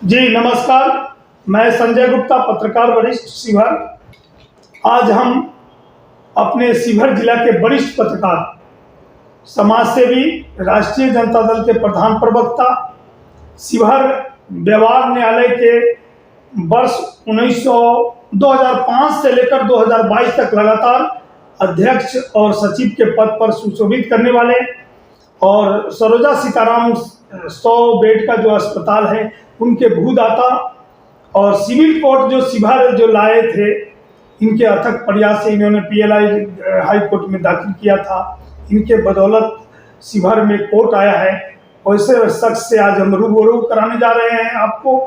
जी नमस्कार। मैं संजय गुप्ता, पत्रकार वरिष्ठ शिवहर। आज हम अपने शिवहर जिला के वरिष्ठ पत्रकार, समाजसेवी, राष्ट्रीय जनता दल के प्रधान प्रवक्ता, शिवहर व्यवहार न्यायालय के वर्ष 2005 से लेकर 2022 तक लगातार अध्यक्ष और सचिव के पद पर सुशोभित करने वाले और सरोजा सीताराम 100 बेड का जो अस्पताल है उनके भूदाता और सिविल कोर्ट जो शिवहर जो लाए थे, इनके अथक प्रयास से इन्होंने पीएलआई हाई कोर्ट में दाखिल किया था। इनके बदौलत शिवहर में कोर्ट आया है। वैसे शख्स से आज हम रूबरू कराने जा रहे हैं आपको।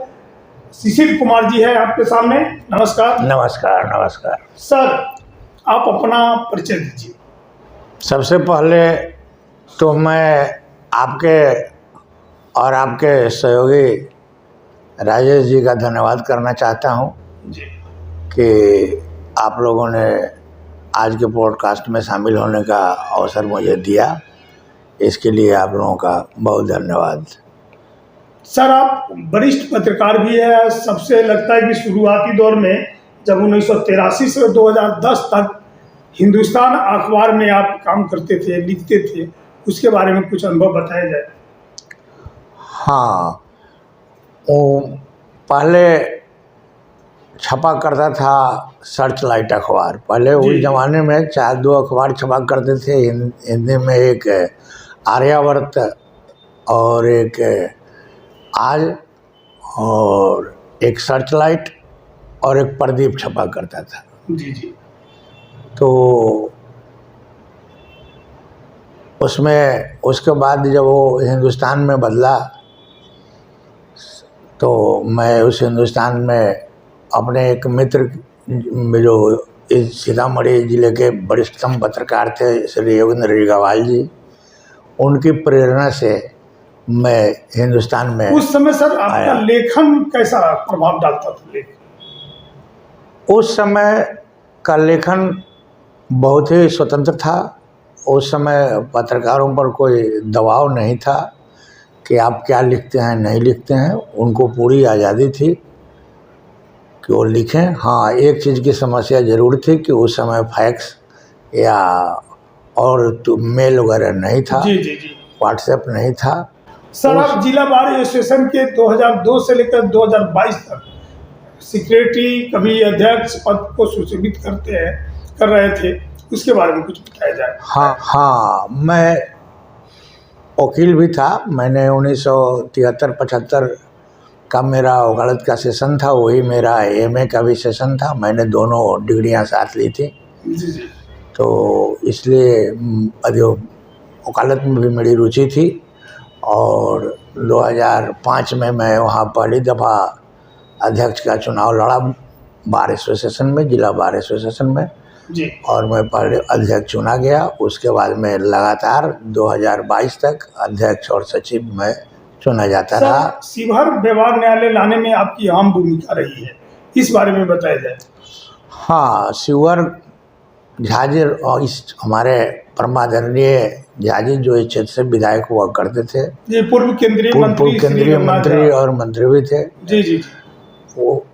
शिशिर कुमार जी है आपके सामने। नमस्कार। नमस्कार। नमस्कार सर, आप अपना परिचय दीजिए। सबसे पहले तो मैं आपके और आपके सहयोगी राजेश जी का धन्यवाद करना चाहता हूं जी कि आप लोगों ने आज के पॉडकास्ट में शामिल होने का अवसर मुझे दिया। इसके लिए आप लोगों का बहुत धन्यवाद। सर, आप वरिष्ठ पत्रकार भी है। सबसे लगता है कि शुरुआती दौर में जब 1983 से 2010 तक हिंदुस्तान अखबार में आप काम करते थे, लिखते थे, उसके बारे में कुछ अनुभव बताया जाए। हाँ, वो पहले छपा करता था सर्च लाइट अखबार। पहले उस ज़माने में 4-2 अखबार छपा करते थे हिंदी में, एक आर्यावर्त और एक आज और एक सर्च लाइट और एक प्रदीप छपा करता था। जी जी। तो उसमें उसके बाद जब वो हिंदुस्तान में बदला तो मैं उस हिंदुस्तान में अपने एक मित्र जो इस सीतामढ़ी जिले के वरिष्ठतम पत्रकार थे श्री योगेंद्र रीगावाल जी, उनकी प्रेरणा से मैं हिंदुस्तान में उस समय सर आपका लेखन कैसा प्रभाव डालता था? उस समय का लेखन बहुत ही स्वतंत्र था। उस समय पत्रकारों पर कोई दबाव नहीं था कि आप क्या लिखते हैं नहीं लिखते हैं। उनको पूरी आज़ादी थी कि वो लिखें। हाँ, एक चीज़ की समस्या ज़रूर थी कि उस समय फैक्स या और तो मेल वगैरह नहीं था। जी जी जी। व्हाट्सएप नहीं था। सर, आप जिला बार एसोसिएशन के 2002 से लेकर 2022 तक सेक्रेटरी, कभी अध्यक्ष पद को सुशोभित कर रहे थे, उसके बारे में कुछ बताया जाए। हाँ, मैं वकील भी था। मैंने 1973-75 का मेरा वकालत का सेशन था, वही मेरा एमए का भी सेशन था। मैंने दोनों डिग्रियां साथ ली थी। जी जी। तो इसलिए वकालत में भी मेरी रुचि थी। और 2005 में मैं वहाँ पहली दफ़ा अध्यक्ष का चुनाव लड़ा बार एसोसिएशन में, जिला बार एसोसिएशन में जी। और मैं पहले अध्यक्ष चुना गया। उसके बाद मैं लगातार 2022 तक अध्यक्ष और सचिव में चुना जाता रहा। शिवहर व्यवहार न्यायालय लाने में आपकी अहम भूमिका रही है, इस बारे में बताया जाए। हाँ, शिवहर झाजी और इस हमारे परमादरणीय झाजी जो इस क्षेत्र से विधायक हुआ करते थे, जी, पूर्व केंद्रीय मंत्री और मंत्री भी थे। जी जी। वो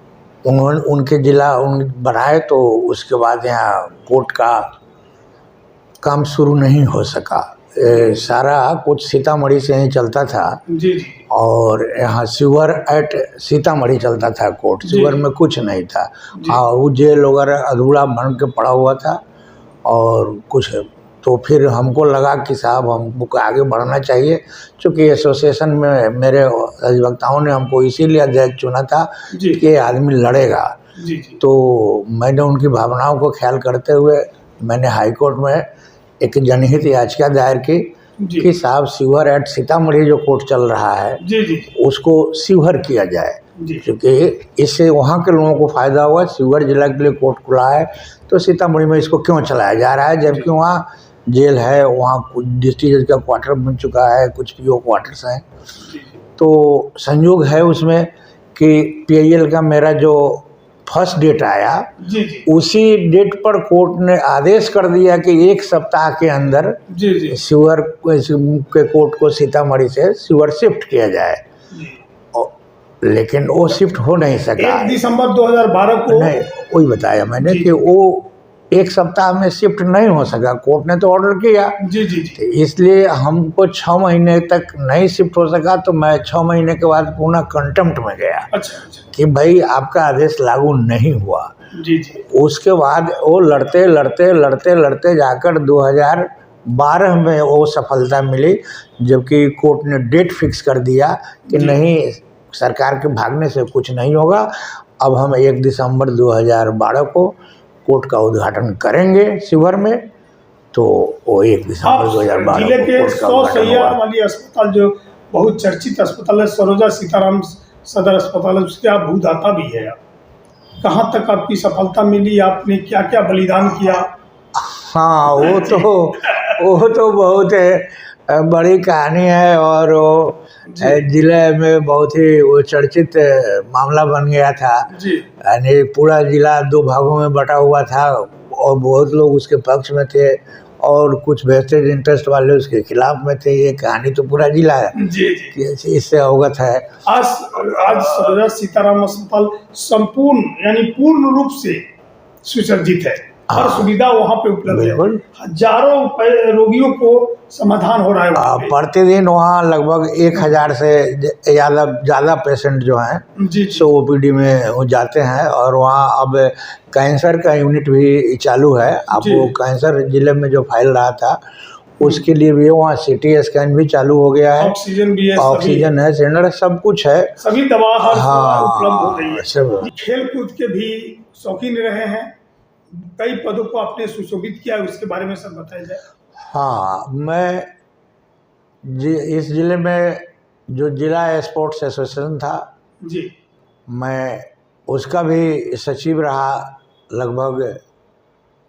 उन्होंने उनके जिला बनाए तो उसके बाद यहाँ कोर्ट का काम शुरू नहीं हो सका। सारा कुछ सीतामढ़ी से ही चलता था। जी जी। और यहाँ शिवहर एट सीतामढ़ी चलता था कोर्ट। शिवहर में कुछ नहीं था। हाँ, वो जेल वगैरह अधूरा बन के पड़ा हुआ था और कुछ। तो फिर हमको लगा कि साहब हमको आगे बढ़ना चाहिए, क्योंकि एसोसिएशन में मेरे अधिवक्ताओं ने हमको इसीलिए अध्यक्ष चुना था कि ये आदमी लड़ेगा। जी जी। तो मैंने उनकी भावनाओं को ख्याल करते हुए मैंने हाई कोर्ट में एक जनहित याचिका दायर की कि साहब शिवहर एट सीतामढ़ी जो कोर्ट चल रहा है जी जी, उसको शिवहर किया जाए, क्योंकि इससे वहाँ के लोगों को फ़ायदा हुआ। शिवहर जिला के लिए कोर्ट खुला है तो सीतामढ़ी में इसको क्यों चलाया जा रहा है, जबकि वहाँ जेल है, वहाँ कुछ डिस्ट्रिक्ट जज का क्वार्टर बन चुका है, कुछ पीओ क्वार्टर्स हैं। तो संयोग है उसमें कि पीआईएल का मेरा जो फर्स्ट डेट आया जी जी, उसी डेट पर कोर्ट ने आदेश कर दिया कि 1 सप्ताह के अंदर जी जी, शिवहर के कोर्ट को सीतामढ़ी से शिवहर शिफ्ट किया जाए। लेकिन वो शिफ्ट हो नहीं सका। 1 दिसंबर 2012 को नहीं, वही बताया मैंने कि वो 1 सप्ताह में शिफ्ट नहीं हो सका, कोर्ट ने तो ऑर्डर किया। जी जी तो जी। इसलिए हमको 6 महीने तक नहीं शिफ्ट हो सका, तो मैं 6 महीने के बाद पुनः कंटेम्प्ट में गया अच्छा कि भाई आपका आदेश लागू नहीं हुआ। जी जी। उसके बाद वो लड़ते लड़ते लड़ते लड़ते जाकर 2012 में वो सफलता मिली, जबकि कोर्ट ने डेट फिक्स कर दिया कि नहीं, सरकार के भागने से कुछ नहीं होगा। अब हम 1 दिसंबर 2012 को कोर्ट का उद्घाटन करेंगे शिवहर में, तो वो 1 दिसंबर 2012 जिले को के कोर्ट का 100 उद्घाटन शैय्या हुआ। वाली अस्पताल, जो बहुत चर्चित अस्पताल है, सरोजा सीताराम सदर अस्पताल है, उसके आप भूदाता भी है। कहाँ तक आपकी सफलता मिली, आपने क्या क्या बलिदान किया? हाँ, वो तो बहुत बड़ी कहानी है, और वो जिले में बहुत ही वो चर्चित मामला बन गया था। जी। यानी पूरा जिला 2 भागों में बटा हुआ था, और बहुत लोग उसके पक्ष में थे और कुछ वेस्टेड इंटरेस्ट वाले उसके खिलाफ में थे। ये कहानी तो पूरा जिला है जी जी। इससे अवगत है। आज सरोजा सीताराम अस्पताल संपूर्ण यानी पूर्ण रूप से सुसज्जित है, हर सुविधा वहाँ पे उपलब्ध है, हजारों रोगियों को समाधान हो रहा है वहाँ पे। प्रतिदिन वहाँ लगभग 1000 से ज़्यादा पेशेंट जो हैं जी सो ओपीडी में वो जाते हैं। और वहाँ अब कैंसर का यूनिट भी चालू है। अब वो कैंसर जिले में जो फैल रहा था उसके लिए भी वहाँ CT स्कैन भी चालू हो गया है, ऑक्सीजन भी है, ऑक्सीजन है, सिलेंडर, सब कुछ है, सभी दवा हर उपलब्ध हो रही है। सब। खेल कूद के भी शौकीन रहे हैं, कई पदों को आपने सुशोभित किया है, उसके बारे में सब बताया जाए। हाँ, मैं इस जिले में जो जिला स्पोर्ट्स एसोसिएशन था जी, मैं उसका भी सचिव रहा लगभग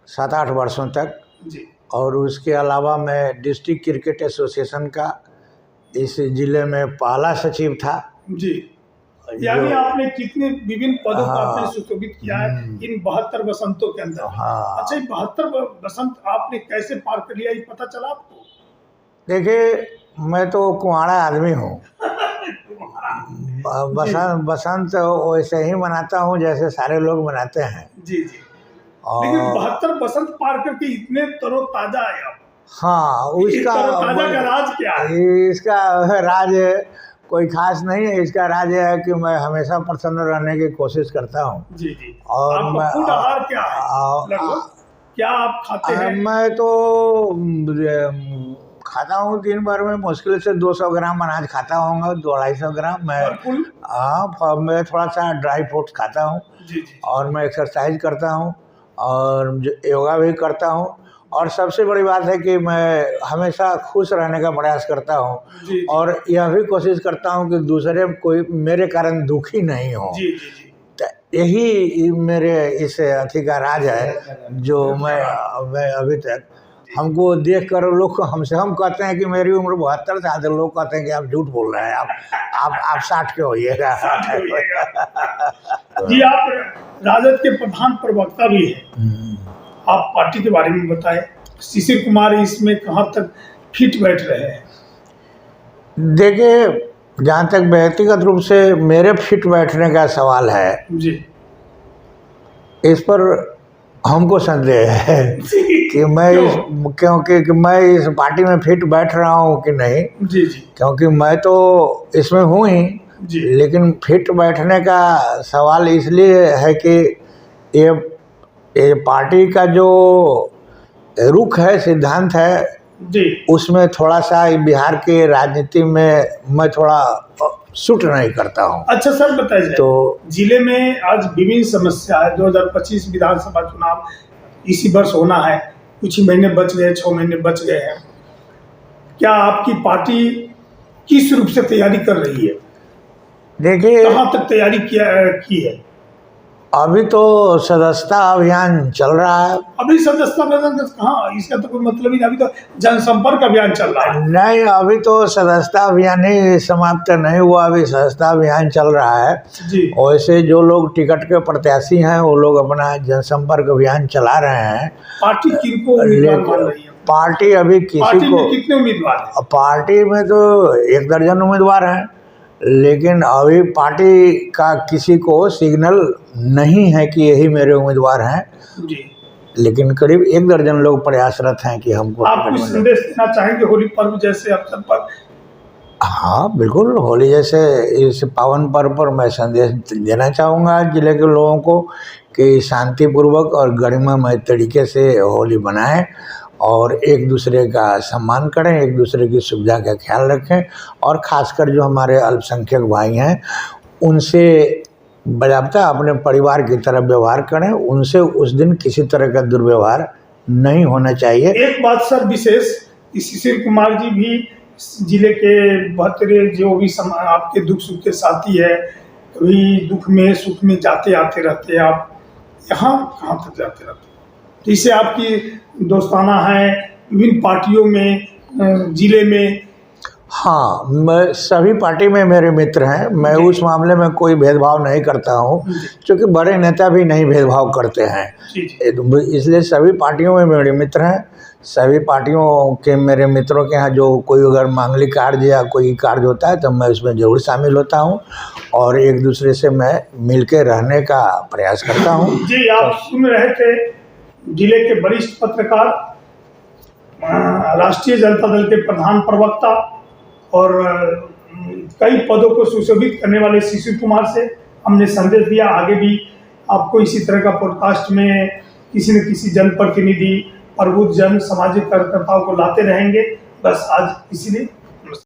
7-8 वर्षों तक। जी और उसके अलावा मैं डिस्ट्रिक्ट क्रिकेट एसोसिएशन का इस जिले में पहला सचिव था। जी। यानी आपने कितने विभिन्न पदों को आपने सुशोभित किया है इन 72 बसंतों के अंदर। अच्छा, 72 बसंत आपने कैसे पार कर लिया, ये पता चला आपको? देखिए, मैं तो कुंवारा आदमी हूँ। बसंत वैसे ही मनाता हूँ जैसे सारे लोग मनाते हैं। जी जी। लेकिन 72 बसंत पार करके इतने तरोताजा है आप। हाँ, उसका तरोताजा का राज क्या है? इसका राज कोई खास नहीं है। इसका राज है कि मैं हमेशा प्रसन्न रहने की कोशिश करता हूँ। जी जी। और आपका फूड आहार क्या है लगभग? क्या आप खाते हैं? मैं तो खाता हूँ दिन भर में मुश्किल से 200 ग्राम अनाज खाता होगा, 200-250 ग्राम। मैं थोड़ा सा ड्राई फ्रूट्स खाता हूँ। जी जी। और मैं एक्सरसाइज करता हूँ और योगा भी करता हूँ। और सबसे बड़ी बात है कि मैं हमेशा खुश रहने का प्रयास करता हूँ और यह भी कोशिश करता हूँ कि दूसरे कोई मेरे कारण दुखी नहीं हो। जी जी जी। तो यही मेरे इस अथी का राज है जो मैं अभी तक, हमको देख कर लोग हम कहते हैं कि मेरी उम्र 72 साल है, लोग कहते हैं कि आप झूठ बोल रहे हैं, आप 60 के होइएगा। जी, आप राजद के प्रधान प्रवक्ता भी हैं, आप पार्टी के बारे में बताएं। शिशिर कुमार इसमें कहाँ तक फिट बैठ रहे हैं? देखिए, जहाँ तक व्यक्तिगत रूप से मेरे फिट बैठने का सवाल है जी, इस पर हमको संदेह है कि मैं इस पार्टी में फिट बैठ रहा हूँ कि नहीं। जी जी। क्योंकि मैं तो इसमें हूँ ही, लेकिन फिट बैठने का सवाल इसलिए है कि ये पार्टी का जो रुख है, सिद्धांत है जी, उसमें थोड़ा सा बिहार के राजनीति में मैं थोड़ा सूट नहीं करता हूँ। अच्छा सर, बताइए तो जिले में आज विभिन्न समस्या है। 2025 विधानसभा चुनाव इसी वर्ष होना है, कुछ ही महीने बच गए, 6 महीने बच गए हैं। क्या आपकी पार्टी किस रूप से तैयारी कर रही है? देखिए, कहाँ तक तैयारी की है? अभी तो सदस्यता अभियान चल रहा है। अभी सदस्यता अभियान कहाँ, इसका तो कोई मतलब ही नहीं। अभी तो जनसंपर्क अभियान चल रहा है। नहीं, अभी तो सदस्यता अभियान ही समाप्त नहीं हुआ, अभी सदस्यता अभियान चल रहा है जी। वैसे जो लोग टिकट के प्रत्याशी हैं वो लोग अपना जनसंपर्क अभियान चला रहे हैं। पार्टी किनको उम्मीदवार मान रही है? पार्टी अभी किसी को, कितने उम्मीदवार हैं? पार्टी में तो 1 दर्जन उम्मीदवार हैं, लेकिन अभी पार्टी का किसी को सिग्नल नहीं है कि यही मेरे उम्मीदवार हैं, जी। लेकिन करीब 1 दर्जन लोग प्रयासरत हैं कि हमको आप कुछ संदेश देना चाहेंगे होली पर्व जैसे अवसर पर? हाँ बिल्कुल, होली जैसे इस पावन पर्व पर मैं संदेश देना चाहूँगा जिले के लोगों को कि शांतिपूर्वक और गरिमामय तरीके से होली मनाएं और एक दूसरे का सम्मान करें, एक दूसरे की सुविधा का ख्याल रखें और ख़ासकर जो हमारे अल्पसंख्यक भाई हैं उनसे बजाबता अपने परिवार की तरह व्यवहार करें, उनसे उस दिन किसी तरह का दुर्व्यवहार नहीं होना चाहिए। एक बात सर विशेष, शिशिर कुमार जी भी जिले के बहत्तरे जो भी आपके दुख सुख के साथी है, कभी दुख में सुख में जाते आते रहते हैं, आप यहाँ कहाँ तक जाते रहते हैं? जैसे आपकी दोस्ताना है विभिन्न पार्टियों में जिले में। हाँ, मैं सभी पार्टी में मेरे मित्र हैं, मैं उस मामले में कोई भेदभाव नहीं करता हूँ क्योंकि बड़े नेता भी नहीं भेदभाव करते हैं, इसलिए सभी पार्टियों में मेरे मित्र हैं। सभी पार्टियों के मेरे मित्रों के यहाँ जो कोई अगर मांगलिक कार्य या कोई कार्य होता है तो मैं उसमें ज़रूर शामिल होता हूँ और एक दूसरे से मैं मिल के रहने का प्रयास करता हूँ। जी, आप सुन रहे थे जिले के वरिष्ठ पत्रकार, राष्ट्रीय जनता दल के प्रधान प्रवक्ता और कई पदों को सुशोभित करने वाले शिशिर कुमार से हमने संदेश दिया। आगे भी आपको इसी तरह का पॉडकास्ट में किसी न किसी जनप्रतिनिधि, प्रबुद्ध जन, सामाजिक कार्यकर्ताओं को लाते रहेंगे। बस आज इसीलिए